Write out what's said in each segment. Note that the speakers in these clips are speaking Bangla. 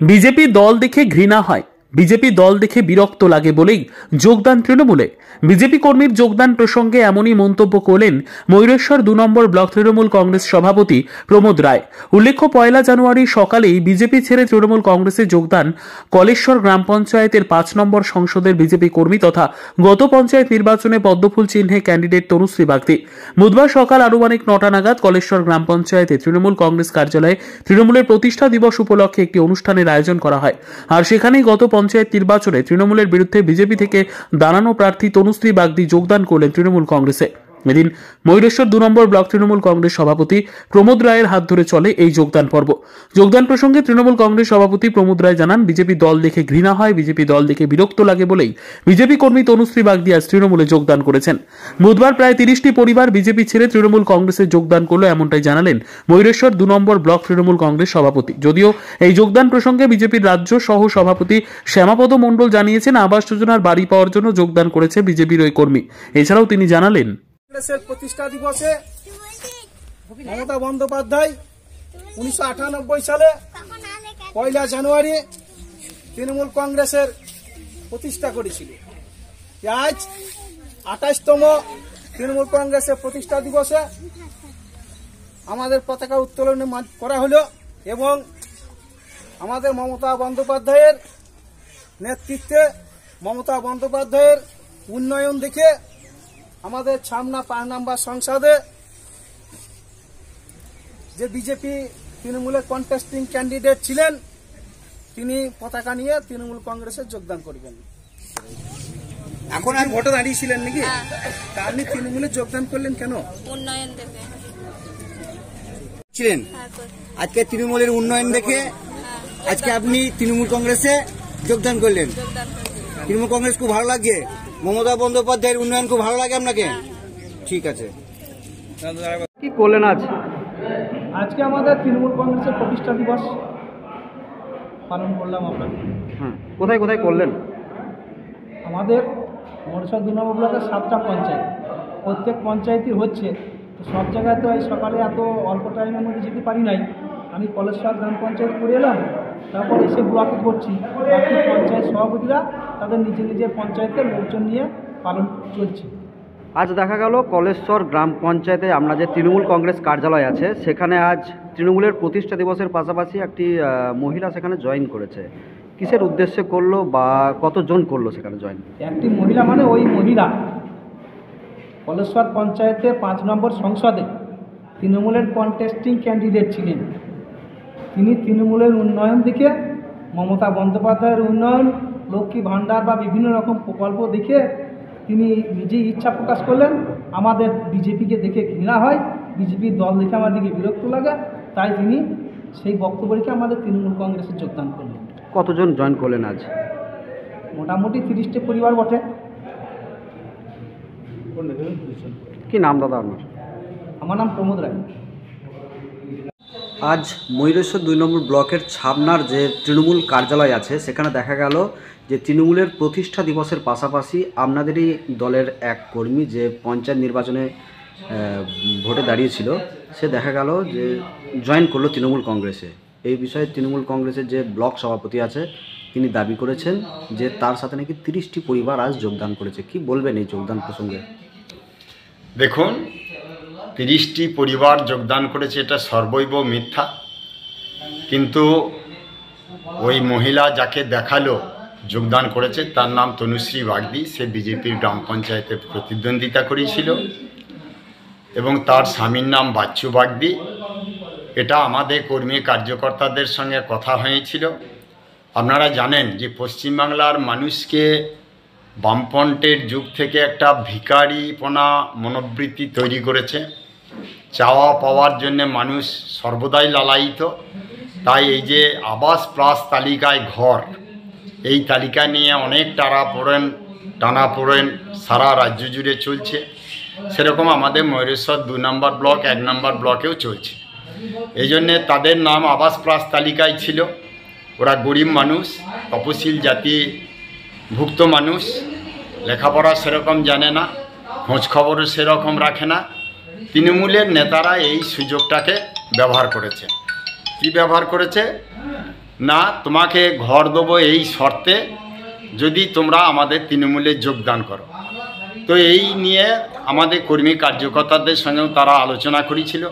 বিজেপি দল দেখে ঘৃণা হয়, বিজেপি দল দেখে বিরক্ত লাগে বলেই যোগদান তৃণমূলে। বিজেপি কর্মীর যোগদান প্রসঙ্গে এমনই মন্তব্য করলেন ময়ূরেশ্বর 2 নম্বর ব্লক তৃণমূল কংগ্রেস সভাপতি প্রমোদ রায়। উল্লেখ্য, 1 জানুয়ারি সকালেই বিজেপি ছেড়ে তৃণমূল কংগ্রেসে যোগদান কলেশ্বর গ্রাম পঞ্চায়েতের 5 নম্বর সংসদের বিজেপি কর্মী তথা গত পঞ্চায়েত নির্বাচনে পদ্মফুল চিহ্নে ক্যান্ডিডেট তনুশ্রী বাগদি। বুধবার সকাল আনুমানিক 9টা নাগাদ কলেশ্বর গ্রাম পঞ্চায়েতে তৃণমূল কংগ্রেস কার্যালয়ে তৃণমূলের প্রতিষ্ঠা দিবস উপলক্ষে একটি অনুষ্ঠানের আয়োজন করা হয়। আর সেখানেই গত পঞ্চায়েত নির্বাচনে তৃণমূলের বিরুদ্ধে বিজেপি থেকে দাঁড়ানো প্রার্থী তনুশ্রী বাগদি যোগদান করলেন তৃণমূল কংগ্রেসে। এদিন ময়ূরেশ্বর 2 নম্বর ব্লক তৃণমূল কংগ্রেস সভাপতি প্রমোদ রায়ের হাত ধরে চলে এই যোগদান পর্ব। যোগদান প্রসঙ্গে তৃণমূল কংগ্রেস সভাপতি প্রমোদ রায় জানান, বিজেপি দল দেখে ঘৃণা হয়, বিজেপি দল দেখে বিরক্ত লাগে বলেই বিজেপি কর্মী তনুশ্রী বাগদি আজ তৃণমূলে যোগদান করেছেন। বুধবার প্রায় 30টি পরিবার বিজেপি ছেড়ে তৃণমূল কংগ্রেসে যোগদান করলো, এমনটাই জানালেন ময়ূরেশ্বর 2 নম্বর ব্লক তৃণমূল কংগ্রেস সভাপতি। যদিও এই যোগদান প্রসঙ্গে বিজেপির রাজ্য সহ সভাপতি শ্যামাপদ মণ্ডল জানিয়েছেন, আবাস যোজনার বাড়ি পাওয়ার জন্য যোগদান করেছে বিজেপির ওই কর্মী। এছাড়াও তিনি জানালেন, কংগ্রেসের প্রতিষ্ঠা দিবসে মমতা বন্দ্যোপাধ্যায় 1998 সালে 1 জানুয়ারি তৃণমূল কংগ্রেসের প্রতিষ্ঠা করেছিল। আজ 28তম তৃণমূল কংগ্রেসের প্রতিষ্ঠা দিবসে আমাদের পতাকা উত্তোলন করা হলো এবং আমাদের মমতা বন্দ্যোপাধ্যায়ের নেতৃত্বে, মমতা বন্দ্যোপাধ্যায়ের উন্নয়ন দেখে আমাদের ছামনা 5 নম্বর সংসদে যে বিজেপি তৃণমূলের কন্টেস্টিং ক্যান্ডিডেট ছিলেন, তিনি পতাকা নিয়ে তৃণমূল কংগ্রেসে যোগদান করবেন। এখন আর ভোটে দাঁড়িয়েছিলেন নাকি? তা আপনি তৃণমূলে যোগদান করলেন কেন? উন্নয়ন দেখে ছিলেন। আজকে তৃণমূলের উন্নয়ন দেখে আজকে আপনি তৃণমূল কংগ্রেসে যোগদান করলেন। তৃণমূল কংগ্রেস খুব ভালো লাগছে, মমতা বন্দ্যোপাধ্যায়ের উন্নয়ন খুব ভালো লাগে আপনাকে? ঠিক আছে। কি করলেন আজ? আজকে আমাদের তৃণমূল কংগ্রেসের প্রতিষ্ঠা দিবস পালন করলাম আমরা। কোথায় কোথায় করলেন? আমাদের ময়ূরেশ্বর 2 নম্বর ব্লকের 7টা পঞ্চায়েত, প্রত্যেক পঞ্চায়েতই হচ্ছে, তো সব জায়গায় তো এই সকালে এত অল্প টাইমের মধ্যে যেতে পারি নাই। আমি কলেশ্বর গ্রাম পঞ্চায়েত করে এলাম, তারপর এসে ব্লকে করছি। বাকি পঞ্চায়েত সভাপতিরা তাদের নিজের নিজের পঞ্চায়েতের লোকজন নিয়ে পালন চলছে। আজ দেখা গেল কলেশ্বর গ্রাম পঞ্চায়েতে আমরা যে তৃণমূল কংগ্রেস কার্যালয় আছে সেখানে আজ তৃণমূলের প্রতিষ্ঠা দিবসের পাশাপাশি একটি মহিলা সেখানে জয়েন করেছে। কিসের উদ্দেশ্যে করলো বা কতজন করলো সেখানে জয়েন? একটি মহিলা মানে ওই মহিলা কলেশ্বর পঞ্চায়েতের 5 নম্বর সংসদে তৃণমূলের কন্টেস্টিং ক্যান্ডিডেট ছিলেন। তিনি তৃণমূলের উন্নয়ন দেখে, মমতা বন্দ্যোপাধ্যায়ের উন্নয়ন, লক্ষ্মী ভাণ্ডার বা বিভিন্ন রকম প্রকল্প দেখে তিনি নিজেই ইচ্ছা প্রকাশ করলেন, আমাদের বিজেপিকে দেখে ঘৃণা হয়, বিজেপির দল দেখে আমাদেরকে বিরক্ত লাগে, তাই তিনি সেই বক্তব্য রেখে আমাদের তৃণমূল কংগ্রেসে যোগদান করলেন। কতজন জয়েন করলেন আজ? মোটামুটি 30টি পরিবার বটে। কি নাম দাদা আপনার? আমার নাম প্রমোদ রায়। আজ ময়ূরেশ্বর 2 নম্বর ব্লকের ছামনার যে তৃণমূল কার্যালয় আছে সেখানে দেখা গেল যে তৃণমূলের প্রতিষ্ঠা দিবসের পাশাপাশি আপনাদেরই দলের এক কর্মী যে পঞ্চায়েত নির্বাচনে ভোটে দাঁড়িয়েছিল, সে দেখা গেল যে জয়েন করলো তৃণমূল কংগ্রেসে। এই বিষয়ে তৃণমূল কংগ্রেসের যে ব্লক সভাপতি আছে তিনি দাবি করেছেন যে তার সাথে নাকি 30টি পরিবার আজ যোগদান করেছে। কি বলবেন এই যোগদান প্রসঙ্গে? দেখুন, 30টি পরিবার যোগদান করেছে এটা সর্বৈব মিথ্যা। কিন্তু ওই মহিলা যাকে দেখালো যোগদান করেছে তার নাম তনুশ্রী বাগদি। সে বিজেপির গ্রাম পঞ্চায়েতে প্রতিদ্বন্দ্বিতা করেছিল এবং তার স্বামীর নাম বাচ্চু বাগদি। এটা আমাদের কর্মী কার্যকর্তাদের সঙ্গে কথা হয়েছিল। আপনারা জানেন যে পশ্চিমবাংলার মানুষকে বামফ্রন্টের যুগ থেকে একটা ভিখারিপনা মনোবৃত্তি তৈরি করেছে। চাওয়া পাওয়ার জন্য মানুষ সর্বদাই লালায়িত। তাই এই যে আবাস প্লাস তালিকায় ঘর, এই তালিকা নিয়ে অনেক টানাপোড়েন সারা রাজ্য জুড়ে চলছে। সেরকম আমাদের ময়ূরেশ্বর 2 নম্বর ব্লক 1 নম্বর ব্লকেও চলছে। এই জন্যে তাদের নাম আবাস প্লাস তালিকায় ছিল। ওরা গরিব মানুষ, তপশিল জাতি ভুক্ত মানুষ, লেখাপড়া সেরকম জানে না, খোঁজখবরও সেরকম রাখে না। তৃণমূলের নেতারা এই সুযোগটাকে ব্যবহার করেছে। কি ব্যবহার করেছে? না তোমাকে ঘর দেবো এই শর্তে যদি তোমরা আমাদের তৃণমূলে যোগদান করো। তো এই নিয়ে আমাদের কর্মী কার্যকর্তাদের সঙ্গেও তারা আলোচনা করেছিল।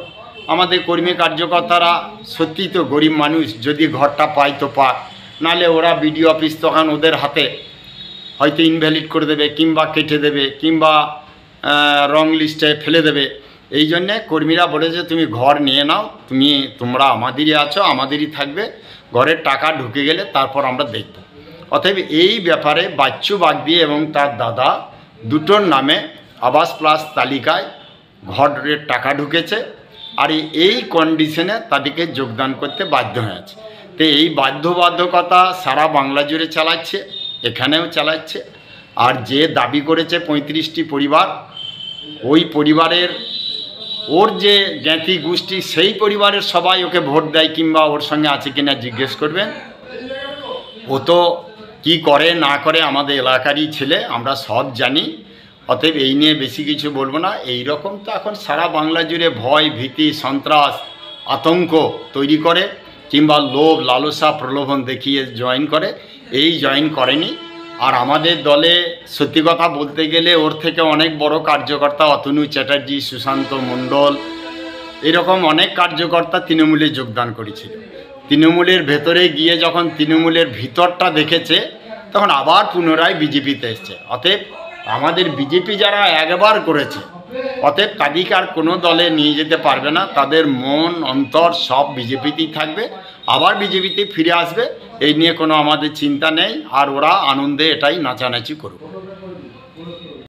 আমাদের কর্মী কার্যকর্তারা সত্যি তো গরিব মানুষ, যদি ঘরটা পায় তো পাক, নাহলে ওরা বিডিও অফিস তখন ওদের হাতে হয়তো ইনভ্যালিড করে দেবে, কিংবা কেটে দেবে, কিংবা রং লিস্টে ফেলে দেবে। এই জন্যে কর্মীরা বলেছে তুমি ঘর নিয়ে নাও, তোমরা আমাদেরই আছো, আমাদেরই থাকবে, ঘরের টাকা ঢুকে গেলে তারপর আমরা দেখব। অতএব এই ব্যাপারে বাচ্চু বাগদি এবং তার দাদা দুটোর নামে আবাস প্লাস তালিকায় ঘরের টাকা ঢুকেছে, আর এই কন্ডিশনে তাদেরকে যোগদান করতে বাধ্য হয়েছে। তো এই বাধ্যবাধকতা সারা বাংলা জুড়ে চালাচ্ছে, এখানেও চালাচ্ছে। আর যে দাবি করেছে 35টি পরিবার, ওই পরিবারের ওর যে জ্ঞাতি গোষ্ঠী সেই পরিবারের সবাই ওকে ভোট দেয় কিংবা ওর সঙ্গে আছে কিনা জিজ্ঞেস করবেন। ও তো কী করে না করে আমাদের এলাকারই ছেলে, আমরা সব জানি। অতএব এই নিয়ে বেশি কিছু বলবো না। এই রকম তো এখন সারা বাংলা জুড়ে ভয়, ভীতি, সন্ত্রাস, আতঙ্ক তৈরি করে কিংবা লোভ, লালসা, প্রলোভন দেখিয়ে জয়েন করে। এই জয়েন করেনি। আর আমাদের দলে সত্যি কথা বলতে গেলে ওর থেকে অনেক বড় কার্যকর্তা অতনু চ্যাটার্জি, সুশান্ত মণ্ডল, এরকম অনেক কার্যকর্তা তৃণমূলে যোগদান করেছিল। তৃণমূলের ভেতরে গিয়ে যখন তৃণমূলের ভিতরটা দেখেছে তখন আবার পুনরায় বিজেপিতে এসছে। অতএব আমাদের বিজেপি যারা একবার করেছে, অতএব তাদেরকে আর কোনো দলে নিয়ে যেতে পারবে না। তাদের মন অন্তর সব বিজেপিতেই থাকবে, আবার বিজেপিতে ফিরে আসবে। এই নিয়ে কোনো আমাদের চিন্তা নেই। আর ওরা আনন্দে এটাই নাচানাচি করবে।